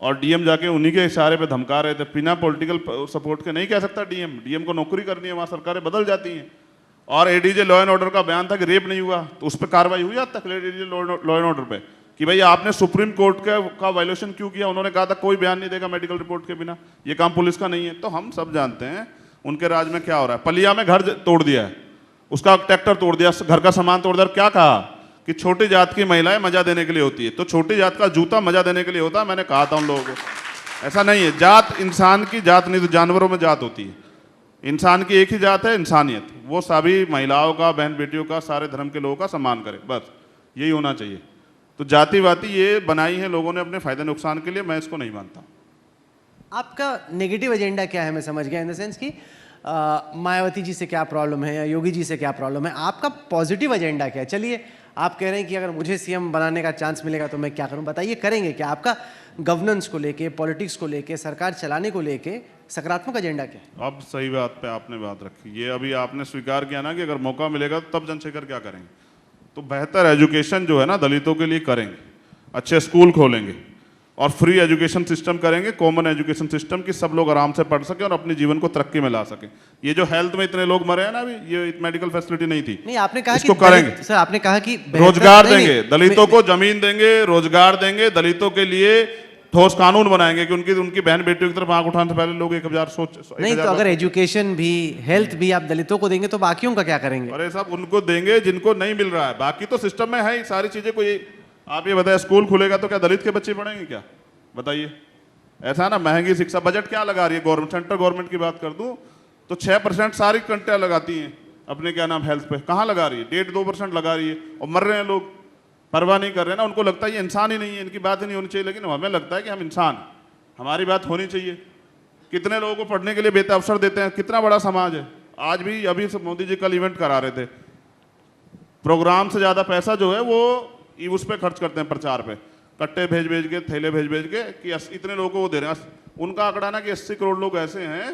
और डीएम जाके उन्हीं के इशारे पे धमका रहे थे। बिना पॉलिटिकल सपोर्ट के नहीं कह सकता डीएम को नौकरी करनी है, वहां सरकारें बदल जाती हैं। और एडीजे लॉ एंड ऑर्डर का बयान था कि रेप नहीं हुआ, तो उस पर कार्रवाई हुई आज तक एडीजे लॉ एंड ऑर्डर पे कि भाई आपने सुप्रीम कोर्ट का वायलेशन क्यों किया। उन्होंने कहा था कोई बयान नहीं देगा मेडिकल रिपोर्ट के बिना, ये काम पुलिस का नहीं है। तो हम सब जानते हैं उनके राज में क्या हो रहा है। पलिया में घर तोड़ दिया है, उसका ट्रैक्टर तोड़ दिया, घर का सामान तोड़ दिया, और क्या कहा कि छोटी जात की महिलाएं मजा देने के लिए होती है। तो छोटी जात का जूता मजा देने के लिए होता है। मैंने कहा था उन लोगों को, ऐसा नहीं है। जात इंसान की जात नहीं, तो जानवरों में जात होती है। इंसान की एक ही जात है, इंसानियत। वो सभी महिलाओं का, बहन बेटियों का, सारे धर्म के लोगों का सम्मान करे, बस यही होना चाहिए। तो जाति वाति ये बनाई है लोगों ने अपने फायदे नुकसान के लिए, मैं इसको नहीं मानता। आपका नेगेटिव एजेंडा क्या है, मैं समझ गया, इन द सेंस कि मायावती जी से क्या प्रॉब्लम है या योगी जी से क्या प्रॉब्लम है। आपका पॉजिटिव एजेंडा क्या है? चलिए, आप कह रहे हैं कि अगर मुझे सीएम बनाने का चांस मिलेगा तो मैं क्या करूं, बताइए, करेंगे क्या? आपका गवर्नेंस को लेके, पॉलिटिक्स को लेके, सरकार चलाने को लेके सकारात्मक एजेंडा क्या है? अब सही बात पे आपने बात रखी। ये अभी आपने स्वीकार किया ना कि अगर मौका मिलेगा तब चंद्रशेखर क्या करेंगे। तो बेहतर एजुकेशन जो है ना दलितों के लिए करेंगे, अच्छे स्कूल खोलेंगे और फ्री एजुकेशन सिस्टम करेंगे, कॉमन एजुकेशन सिस्टम, कि सब लोग आराम से पढ़ सके और अपने जीवन को तरक्की में ला सके। ये जो हेल्थ में इतने लोग मरे हैं ना, अभी ये मेडिकल फैसिलिटी नहीं थी। नहीं, आपने कहा इसको कि करेंगे। सर, आपने कहा कि रोजगार देंगे, दलितों को जमीन देंगे, रोजगार देंगे, दलितों के लिए ठोस कानून बनाएंगे कि उनकी बहन बेटियों की तरफ आंख उठाने से पहले लोग 1000 सोच नहीं। तो अगर एजुकेशन भी, हेल्थ भी आप दलितों को देंगे तो बाकियों का क्या करेंगे? अरे साहब, उनको देंगे जिनको नहीं मिल रहा है, बाकी तो सिस्टम में है ही सारी चीजें। कोई आप ये बताए, स्कूल खुलेगा तो क्या दलित के बच्चे पढ़ेंगे क्या? बताइए। ऐसा ना, महंगी शिक्षा, बजट क्या लगा रही है गवर्नमेंट? सेंट्रल गवर्नमेंट की बात कर दूं तो 6% सारी कंट्रियां लगाती हैं अपने क्या नाम हेल्थ पे। कहाँ लगा रही है? 1.5-2% लगा रही है और मर रहे हैं लोग, परवाह नहीं कर रहे ना। उनको लगता है ये इंसान ही नहीं है, इनकी बात ही नहीं होनी चाहिए। लेकिन हमें लगता है कि हम इंसान, हमारी बात होनी चाहिए। कितने लोगों को पढ़ने के लिए बेहतर अवसर देते हैं, कितना बड़ा समाज है। आज भी अभी मोदी जी कल इवेंट करा रहे थे, प्रोग्राम से ज्यादा पैसा जो है वो उस पर खर्च करते हैं, प्रचार पे, कट्टे भेज भेज के, थैले भेज भेज के, कि इतने लोगों को वो दे रहे हैं। उनका आंकड़ा ना कि 80 करोड़ लोग ऐसे हैं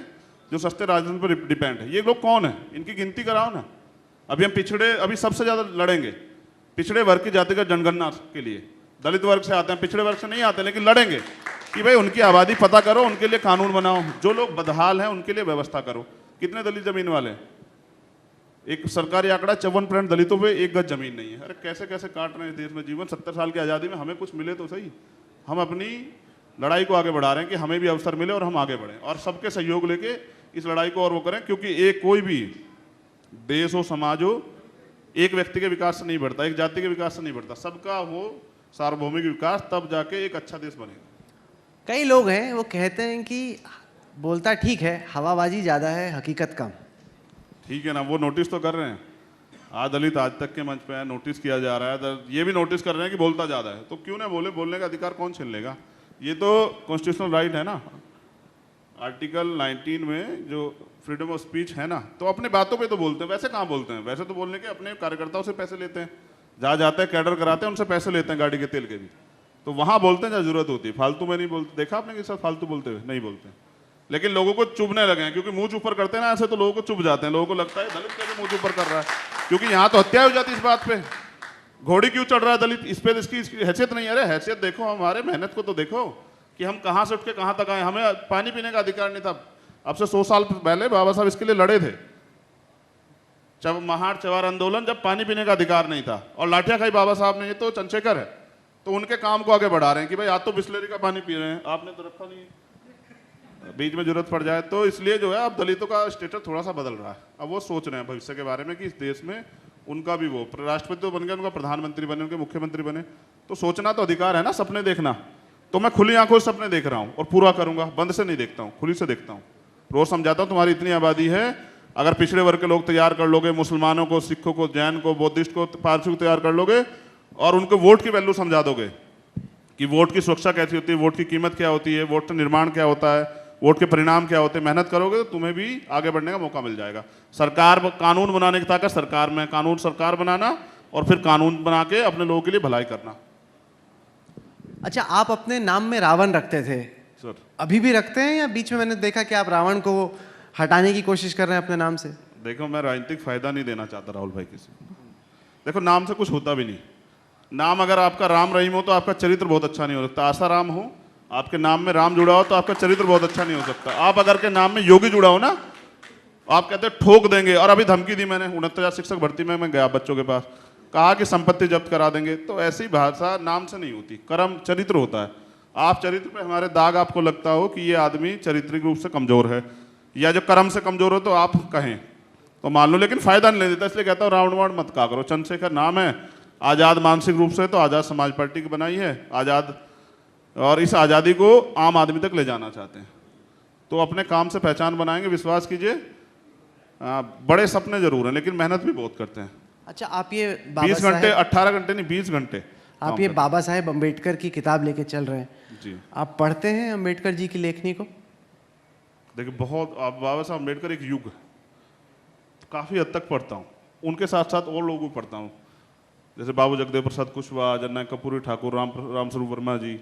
जो सस्ते राशन पर डिपेंड है। ये लोग कौन है, इनकी गिनती कराओ ना। अभी हम अभी सबसे ज्यादा लड़ेंगे पिछड़े वर्ग की जातिगत जनगणना के लिए। दलित वर्ग से आते हैं, पिछड़े वर्ग से नहीं आते, लेकिन लड़ेंगे कि भाई उनकी आबादी पता करो, उनके लिए कानून बनाओ, जो लोग बदहाल हैं उनके लिए व्यवस्था करो। कितने दलित जमीन वाले हैं? एक सरकारी आंकड़ा 54% दलितों पे 1 गज जमीन नहीं है। अरे कैसे कैसे काट रहे हैं देश में जीवन। 70 साल की आज़ादी में हमें कुछ मिले तो सही। हम अपनी लड़ाई को आगे बढ़ा रहे हैं कि हमें भी अवसर मिले और हम आगे बढ़ें और सबके सहयोग लेके इस लड़ाई को और वो करें। क्योंकि एक कोई भी देश हो, समाज हो, एक व्यक्ति के विकास से नहीं बढ़ता, एक जाति के विकास से नहीं बढ़ता। सबका हो सार्वभौमिक विकास, तब जाके एक अच्छा देश बनेगा। कई लोग हैं वो कहते हैं कि बोलता ठीक है, हवाबाजी ज़्यादा है, हकीकत कम। ठीक है ना, वो नोटिस तो कर रहे हैं। आज दलित आज तक के मंच पे है, नोटिस किया जा रहा है। ये भी नोटिस कर रहे हैं कि बोलता ज़्यादा है, तो क्यों ना बोले। बोलने का अधिकार कौन छीन लेगा? ये तो कॉन्स्टिट्यूशनल राइट है ना, आर्टिकल 19 में जो फ्रीडम ऑफ स्पीच है ना। तो अपने बातों पे तो बोलते हैं, वैसे कहाँ बोलते हैं? वैसे तो बोलने के अपने कार्यकर्ताओं से पैसे लेते हैं, जहाँ जाते हैं कैडर कराते हैं, उनसे पैसे लेते हैं गाड़ी के तेल के भी। तो वहाँ बोलते हैं जहाँ जरूरत होती है, फालतू में नहीं बोलते। देखा आपने कि सब फालतू बोलते हुए? नहीं बोलते। लेकिन लोगों को चुभने लगे हैं, क्योंकि मुंह चुप कर करते हैं ना ऐसे, तो लोगों को चुभ जाते हैं। लोगों को लगता है दलित कैसे मुंह चुप कर रहा है, क्योंकि यहाँ तो हत्या हो जाती है इस बात पे। घोड़ी क्यों चढ़ रहा है दलित, इस पे इसकी हैसियत नहीं है। अरे हैसियत देखो, हमारे मेहनत को तो देखो कि हम कहाँ से उठ के कहाँ तक आए। हमें पानी पीने का अधिकार नहीं था। अब से 100 साल पहले बाबा साहब इसके लिए लड़े थे। जब महार चवार आंदोलन, जब पानी पीने का अधिकार नहीं था और लाठियां खाई बाबा साहब ने। ये तो चंद्रशेखर है, तो उनके काम को आगे बढ़ा रहे हैं कि भाई आज तो बिस्लेरी का पानी पी रहे हैं, आपने तो रखा नहीं है, बीच में जरूरत पड़ जाए। तो इसलिए जो है अब दलितों का स्टेटस थोड़ा सा बदल रहा है। अब वो सोच रहे हैं भविष्य के बारे में कि इस देश में उनका भी वो राष्ट्रपति तो बन गए, उनका प्रधानमंत्री बने, उनके मुख्यमंत्री बने। तो सोचना तो अधिकार है ना, सपने देखना। तो मैं खुली आंखों से सपने देख रहा हूँ और पूरा करूंगा। बंद से नहीं देखता हूँ, खुली से देखता हूँ। रोज समझाता हूँ तुम्हारी इतनी आबादी है, अगर पिछड़े वर्ग के लोग तैयार कर लोगे, मुसलमानों को, सिखों को, जैन को, बौद्धिस्ट को, पारसी को तैयार कर लोगे और उनको वोट की वैल्यू समझा दोगे कि वोट की सुरक्षा कैसी होती है, वोट की कीमत क्या होती है, वोट का निर्माण क्या होता है, वोट के परिणाम क्या होते हैं, मेहनत करोगे तो तुम्हें भी आगे बढ़ने का मौका मिल जाएगा। सरकार कानून बनाने की ताकत सरकार में, कानून सरकार बनाना और फिर कानून बना के अपने लोगों के लिए भलाई करना। अच्छा, आप अपने नाम में रावण रखते थे, सर अभी भी रखते हैं या बीच में मैंने देखा कि आप रावण को हटाने की कोशिश कर रहे हैं अपने नाम से? देखो, मैं राजनीतिक फायदा नहीं देना चाहता राहुल भाई किसी को। देखो, नाम से कुछ होता भी नहीं। नाम अगर आपका राम रहीम हो तो आपका चरित्र बहुत अच्छा नहीं हो सकता। आशा राम हो, आपके नाम में राम जुड़ा हो तो आपका चरित्र बहुत अच्छा नहीं हो सकता। आप अगर के नाम में योगी जुड़ा हो ना, आप कहते हैं ठोक देंगे, और अभी धमकी दी मैंने 69,000 शिक्षक भर्ती में मैं गया बच्चों के पास, कहा कि संपत्ति जब्त करा देंगे। तो ऐसी भाषा नाम से नहीं होती, कर्म चरित्र होता है। आप चरित्र पे हमारे दाग आपको लगता हो कि ये आदमी चारित्रिक रूप से कमजोर है या जो कर्म से कमजोर हो तो आप कहें तो मान लो, लेकिन फायदा नहीं देता। इसलिए कहता हूँ रावण वाण मत कहा करो। चंद्रशेखर नाम है, आज़ाद मानसिक रूप से तो आज़ाद समाज पार्टी की बनाई है आज़ाद, और इस आज़ादी को आम आदमी तक ले जाना चाहते हैं। तो अपने काम से पहचान बनाएंगे, विश्वास कीजिए। बड़े सपने जरूर हैं लेकिन मेहनत भी बहुत करते हैं। अच्छा, आप ये 20 घंटे, 18 घंटे नहीं 20 घंटे आप ये बाबा साहेब अम्बेडकर की किताब लेके चल रहे हैं जी। आप पढ़ते हैं अम्बेडकर जी की लेखनी को? देखिए, बहुत बाबा साहब अम्बेडकर एक युग है, काफ़ी हद तक पढ़ता हूँ। उनके साथ साथ और लोगों को पढ़ता हूँ, जैसे बाबू जगदेव प्रसाद कुशवाहा, जननायक कर्पूरी ठाकुर, रामस्वरूप वर्मा जी,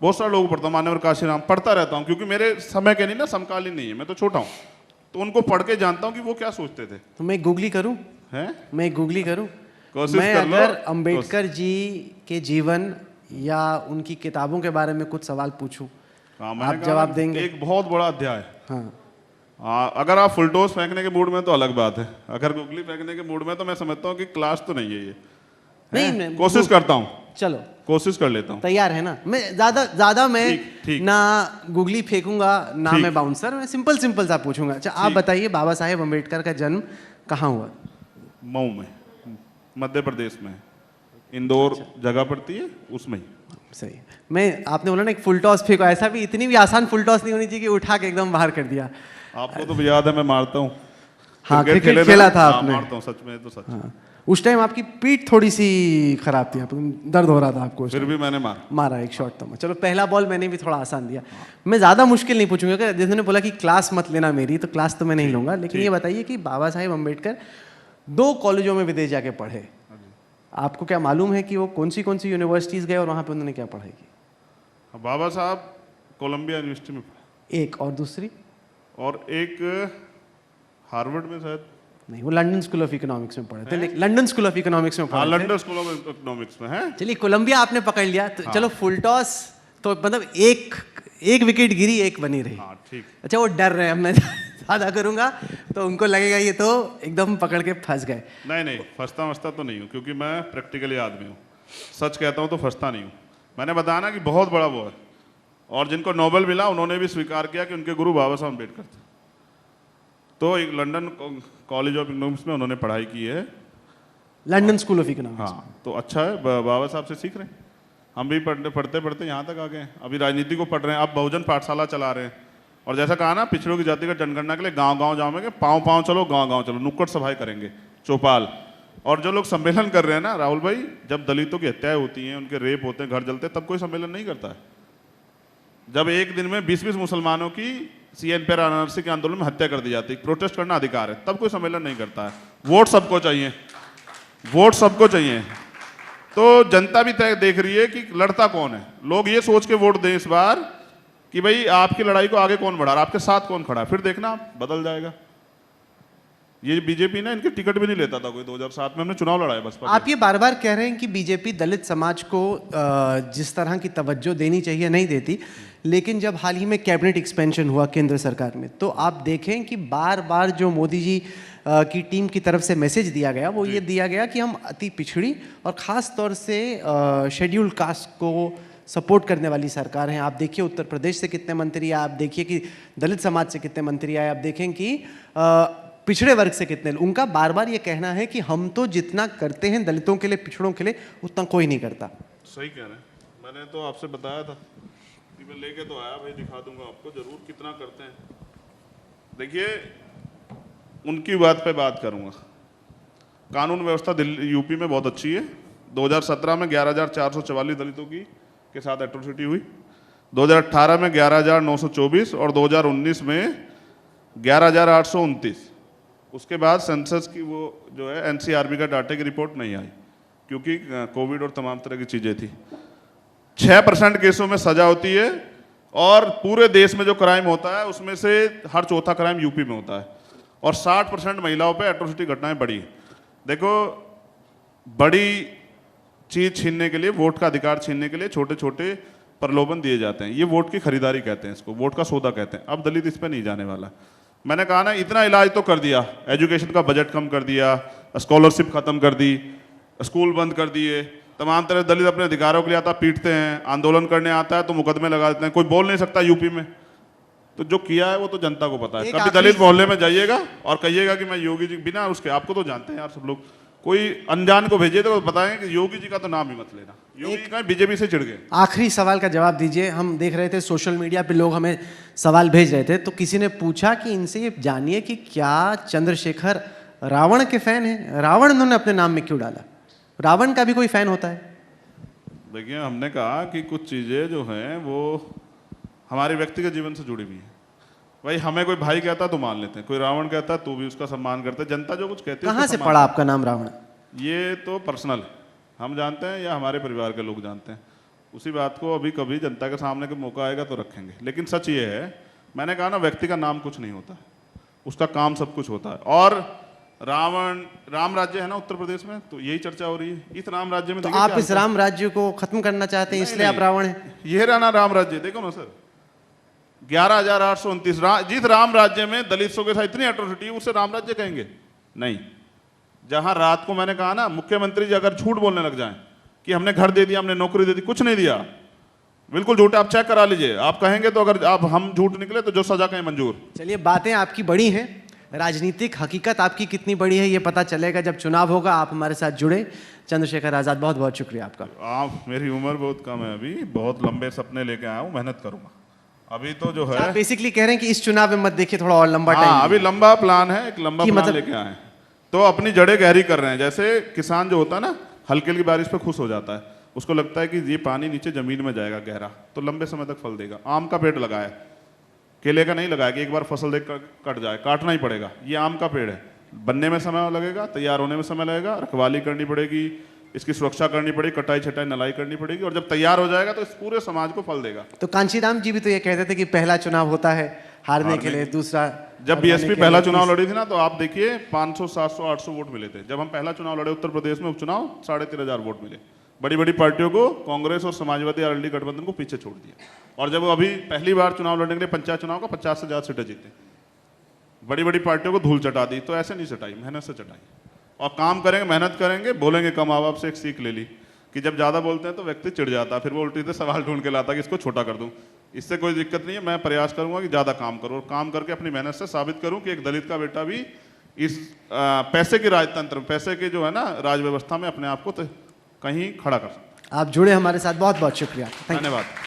बहुत सारे लोग पढ़ता हूँ, मान्यवर काशीराम, पढ़ता रहता हूँ क्योंकि मेरे समय के नहीं ना, समकालीन नहीं है, मैं तो छोटा हूँ, तो उनको पढ़ के जानता हूँ कि वो क्या सोचते थे। तो मैं गूगली करूं? हैं? मैं गूगली करूं? कोशिश मैं कर लो। अगर अम्बेडकर जी के जीवन या उनकी किताबों के बारे में कुछ सवाल पूछूं, हाँ, मैंने आप कहा जवाब ना, देंगे? एक बहुत बड़ा अध्याय है। हाँ, अगर आप फुलटोस फेंकने के मूड में तो अलग बात है, अगर गुगली फेंकने के मूड में तो मैं समझता हूँ कि क्लास तो नहीं है ये। नहीं, मैं कोशिश करता हूँ, चलो कोशिश कर लेता हूँ। तैयार है ना? मैं ज्यादा मैं ठीक। ना गूगली फेंकूंगा ना ठीक। मैं बाउंसर, मैं सिंपल सा पूछूंगा। अच्छा, आप बताइए बाबा साहेब अम्बेडकर का जन्म कहाँ हुआ? मऊ में, मध्य प्रदेश में, इंदौर जगह पड़ती है उसमें ही। सही। मैं आपने बोला ना एक फुल टॉस फेंको, ऐसा भी इतनी भी आसान फुल टॉस नहीं होनी चाहिए कि उठा के एकदम बाहर कर दिया। आपको तो याद है मैं मारता हूँ। हाँ, क्रिकेट क्रिकेट खेले खेला ना? था हाँ, आपने। मारता हूँ, सच में तो सच। हाँ, उस टाइम आपकी पीठ थोड़ी सी खराब थी, दर्द हो रहा था आपको उस फिर टाइम। भी मैंने मारा एक शॉट तो। चलो, पहला बॉल मैंने भी थोड़ा आसान दिया। मैं ज़्यादा मुश्किल नहीं पूछूंगा, कि जिसने बोला कि क्लास मत लेना मेरी, तो क्लास तो मैं नहीं लूंगा। लेकिन ये बताइए कि बाबा साहेब अम्बेडकर 2 कॉलेजों में विदेश जाके पढ़े, आपको क्या मालूम है कि वो कौन सी यूनिवर्सिटीज़ गए और वहाँ पे उन्होंने क्या पढ़ाई की? बाबा साहब कोलंबिया यूनिवर्सिटी में पढ़े, एक, और दूसरी? और एक हार्वर्ड में शायद नहीं, वो लंदन स्कूल ऑफ इकोनॉमिक्स में पढ़े थे। लेकिन लंदन स्कूल ऑफ इकोनॉमिक्स में हाँ, पढ़े थे। लंदन स्कूल ऑफ इकोनॉमिक्स में है। चलिए, कोलंबिया आपने पकड़ लिया तो चलो, फुल टॉस तो मतलब एक विकेट गिरी, एक बनी रही। हाँ, ठीक। अच्छा, वो डर रहे हैं, मैं ज़्यादा करूंगा तो उनको लगेगा ये तो एकदम पकड़ के फंस गए। नहीं, फंसता तो नहीं हूँ, क्योंकि मैं प्रैक्टिकली आदमी हूँ, सच कहता हूँ तो फंसता नहीं हूँ। मैंने बताया ना कि बहुत बड़ा वो है, और जिनको नोबेल मिला उन्होंने भी स्वीकार किया कि उनके गुरु बाबा साहब अम्बेडकर थे। तो एक लंदन कॉलेज ऑफ इकोनॉमिक्स में उन्होंने पढ़ाई की है, लंदन स्कूल ऑफ इकोनॉमिक्स। हाँ, तो अच्छा है, बाबा साहब से सीख रहे हैं। हम भी पढ़ते यहाँ तक आ गए हैं। अभी राजनीति को पढ़ रहे हैं, अब बहुजन पाठशाला चला रहे हैं। और जैसा कहा ना, पिछड़ों की जाति का जनगणना के लिए गांव-गांव जाओगे, पाँव चलो, गांव-गांव चलो, नुक्कड़ सभाएं करेंगे, चौपाल। और जो लोग सम्मेलन कर रहे हैं ना राहुल भाई, जब दलितों की हत्याएं होती हैं, उनके रेप होते हैं, घर जलते हैं, तब कोई सम्मेलन नहीं करता है। जब एक दिन में 20-20 मुसलमानों की CNPR NRC के आंदोलन में हत्या कर दी जाती है, प्रोटेस्ट करना अधिकार है, तब कोई सम्मेलन नहीं करता है। वोट सबको चाहिए, वोट सबको चाहिए। तो जनता भी तय देख रही है कि लड़ता कौन है। लोग ये सोच के वोट दें इस बार कि भाई आपकी लड़ाई को आगे कौन बढ़ा रहा है, आपके साथ कौन खड़ा है, फिर देखना बदल जाएगा। ये बीजेपी ना, इनके टिकट भी नहीं लेता था कोई। 2007 में हमने चुनाव लड़ाया बसपा। आप ये बार बार कह रहे हैं कि बीजेपी दलित समाज को जिस तरह की तवज्जो देनी चाहिए नहीं देती, लेकिन जब हाल ही में कैबिनेट एक्सपेंशन हुआ केंद्र सरकार में, तो आप देखें कि बार बार जो मोदी जी की टीम की तरफ से मैसेज दिया गया, वो ये दिया गया कि हम अति पिछड़ी और ख़ास तौर से शेड्यूल्ड कास्ट को सपोर्ट करने वाली सरकार हैं। आप देखिए उत्तर प्रदेश से कितने मंत्री आए, आप देखिए कि दलित समाज से कितने मंत्री आए, आप देखें कि पिछड़े वर्ग से कितने। उनका बार बार ये कहना है कि हम तो जितना करते हैं दलितों के लिए, पिछड़ों के लिए, उतना कोई नहीं करता। सही कह रहे हैं। मैंने तो आपसे बताया था कि मैं लेके तो आया भाई, दिखा दूंगा आपको जरूर कितना करते हैं। देखिए, उनकी बात पे बात करूंगा। कानून व्यवस्था दिल्ली यूपी में बहुत अच्छी है। 2017 में 11,444 दलितों की के साथ एट्रोसिटी हुई। 2018 में 11,924 और 2019 में 11,829। उसके बाद सेंसस की वो जो है एनसीआरबी का डाटा की रिपोर्ट नहीं आई क्योंकि कोविड और तमाम तरह की चीज़ें थी। 6% केसों में सजा होती है और पूरे देश में जो क्राइम होता है उसमें से हर चौथा क्राइम यूपी में होता है और 60% महिलाओं पे एट्रोसिटी घटनाएं बढ़ी हैं। देखो, बड़ी चीज छीनने के लिए, वोट का अधिकार छीनने के लिए छोटे छोटे प्रलोभन दिए जाते हैं। ये वोट की खरीदारी कहते हैं, इसको वोट का सौदा कहते हैं। अब दलित इस पर नहीं जाने वाला। मैंने कहा ना, इतना इलाज तो कर दिया, एजुकेशन का बजट कम कर दिया, स्कॉलरशिप खत्म कर दी, स्कूल बंद कर दिए, तमाम तरह दलित अपने अधिकारों के लिए आता पीटते हैं, आंदोलन करने आता है तो मुकदमे लगा देते हैं, कोई बोल नहीं सकता यूपी में। तो जो किया है वो तो जनता को पता है। कभी दलित मोहल्ले में जाइएगा और कहिएगा कि मैं योगी जी, बिना उसके, आपको तो जानते हैं यार सब लोग, कोई अनजान को भेजिए तो बताएं कि योगी जी का तो नाम ही मत लेना, योगी जी का बीजेपी से चिढ़ गए। आखिरी सवाल का जवाब दीजिए। हम देख रहे थे सोशल मीडिया पे लोग हमें सवाल भेज रहे थे, तो किसी ने पूछा कि इनसे ये जानिए कि क्या चंद्रशेखर रावण के फैन हैं? रावण उन्होंने अपने नाम में क्यों डाला? रावण का भी कोई फैन होता है? देखिए, हमने कहा कि कुछ चीज़ें जो हैं वो हमारे व्यक्तिगत जीवन से जुड़ी हुई हैं। भाई, हमें कोई भाई कहता तो मान लेते हैं, कोई रावण कहता तो भी उसका सम्मान करते हैं। जनता जो कुछ कहती है, कहाँ से पड़ा आपका नाम रावण? ये तो पर्सनल हम जानते हैं या हमारे परिवार के लोग जानते हैं। उसी बात को अभी कभी जनता के सामने का मौका आएगा तो रखेंगे। लेकिन सच ये है, मैंने कहा ना, व्यक्ति का नाम कुछ नहीं होता, उसका काम सब कुछ होता है। और रावण, राम राज्य है ना उत्तर प्रदेश में, तो यही चर्चा हो रही है। इस राम राज्य में तो आप इस राम राज्य को खत्म करना चाहते हैं, इसलिए आप रावण हैं? ये रहा ना राम राज्य, देखो ना सर, 11,829। जिस राम राज्य में दलितों के साथ इतनी एट्रोसिटी है, उसे राम राज्य कहेंगे? नहीं। जहां रात को मैंने कहा ना, मुख्यमंत्री जी अगर झूठ बोलने लग जाएं कि हमने घर दे दिया, हमने नौकरी दे दी, कुछ नहीं दिया, बिल्कुल झूठ, आप चेक करा लीजिए। आप कहेंगे तो, अगर आप हम झूठ निकले तो जो सजा कहें मंजूर। चलिए, बातें आपकी बड़ी हैं, राजनीतिक हकीकत आपकी कितनी बड़ी है ये पता चलेगा जब चुनाव होगा। आप हमारे साथ जुड़े। चंद्रशेखर आजाद, बहुत बहुत शुक्रिया आपका। आप, मेरी उम्र बहुत कम है अभी, बहुत लंबे सपने लेके आया हूँ, मेहनत करूंगा। अभी तो जो है, आप बेसिकली कह रहे हैं कि इस चुनाव में मत देखिए, थोड़ा और लंबा टाइम। हाँ, अभी लंबा प्लान है, एक लंबा प्लान मतलब लेके आए, तो अपनी जड़ें गहरी कर रहे हैं। जैसे किसान जो होता है ना, हल्की हल्की बारिश पे खुश हो जाता है, उसको लगता है कि ये पानी नीचे जमीन में जाएगा गहरा, तो लंबे समय तक फल देगा। आम का पेड़ लगाया, केले का नहीं लगाया कि एक बार फसल देख कट जाए, काटना ही पड़ेगा। ये आम का पेड़ है, बनने में समय लगेगा, तैयार होने में समय लगेगा, रखवाली करनी पड़ेगी, इसकी सुरक्षा करनी पड़ेगी, कटाई छटाई नलाई करनी पड़ेगी, और जब तैयार हो जाएगा तो इस पूरे समाज को फल देगा। तो कांशीराम जी भी तो ये कहते थे कि पहला चुनाव होता है हारने के लिए, दूसरा। जब बीएसपी पहला चुनाव लड़ी थी ना, तो आप देखिए 500, 700, 800 वोट मिले थे। जब हम पहला चुनाव लड़े उत्तर प्रदेश में, उपचुनाव, 13,500 वोट मिले। बड़ी बड़ी पार्टियों को, कांग्रेस और समाजवादी आरएलडी गठबंधन को पीछे छोड़ दिया। और जब अभी पहली बार चुनाव लड़ने के लिए पंचायत चुनाव का 50 से ज्यादा सीटें जीते, बड़ी बड़ी पार्टियों को धूल चटा दी। तो ऐसे नहीं चटाई, मेहनत से चटाई। और काम करेंगे, मेहनत करेंगे, बोलेंगे कम। माँ बाप से एक सीख ले ली कि जब ज़्यादा बोलते हैं तो व्यक्ति चिढ़ जाता है, फिर वो उल्टी से सवाल ढूंढ के लाता कि इसको छोटा कर दूं। इससे कोई दिक्कत नहीं है, मैं प्रयास करूंगा कि ज़्यादा काम करूं और काम करके अपनी मेहनत से साबित करूं कि एक दलित का बेटा भी इस पैसे के राजतंत्र, पैसे के जो है ना राज व्यवस्था में अपने आप को कहीं खड़ा कर सकता है। आप जुड़े हमारे साथ, बहुत बहुत शुक्रिया। धन्यवाद।